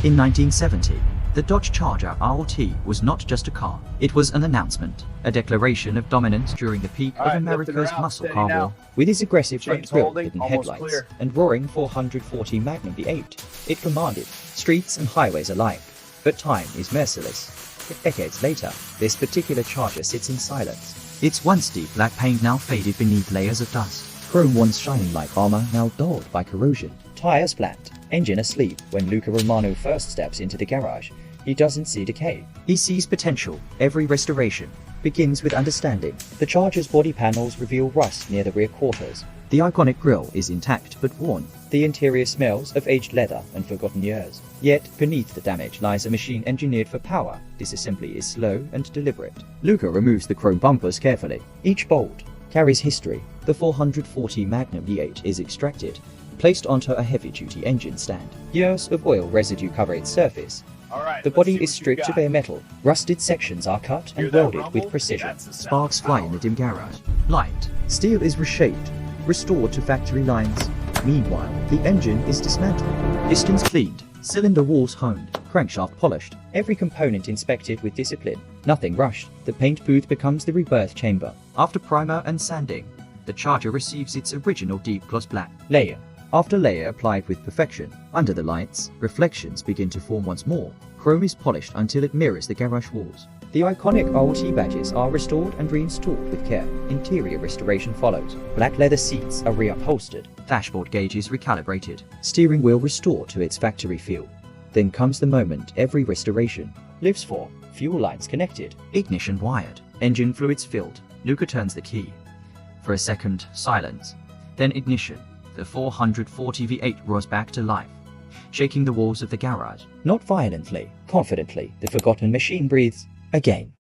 In 1970, the Dodge Charger RT was not just a car, it was an announcement, a declaration of dominance during the peak of America's muscle car war. With its aggressive front grille, hidden headlights, and roaring 440 Magnum V8, it commanded streets and highways alike. But time is merciless. Decades later, this particular Charger sits in silence. Its once deep black paint now faded beneath layers of dust. Chrome once shining like armor now dulled by corrosion. Tires flat, engine asleep. When Luca Romano first steps into the garage, he doesn't see decay. He sees potential. Every restoration begins with understanding. The Charger's body panels reveal rust near the rear quarters. The iconic grille is intact but worn. The interior smells of aged leather and forgotten years. Yet, beneath the damage lies a machine engineered for power. Disassembly is slow and deliberate. Luca removes the chrome bumpers carefully. Each bolt carries history. The 440 Magnum V8 is extracted, placed onto a heavy-duty engine stand. Years of oil residue cover its surface. The body is stripped to bare metal. Rusted sections are cut and welded with precision. Sparks fly in the dim garage. Light. Steel is reshaped, restored to factory lines. Meanwhile, the engine is dismantled. Pistons cleaned. Cylinder walls honed. Crankshaft polished. Every component inspected with discipline. Nothing rushed. The paint booth becomes the rebirth chamber. After primer and sanding, the Charger receives its original deep gloss black. Layer after layer applied with perfection. Under the lights, reflections begin to form once more. Chrome is polished until it mirrors the garage walls. The iconic RT badges are restored and reinstalled with care. Interior restoration follows. Black leather seats are reupholstered. Dashboard gauges recalibrated. Steering wheel restored to its factory feel. Then comes the moment every restoration lives for. Fuel lines connected. Ignition wired. Engine fluids filled. Luca turns the key. For a second, silence. Then ignition. The 440 V8 roars back to life, shaking the walls of the garage. Not violently, confidently, the forgotten machine breathes again.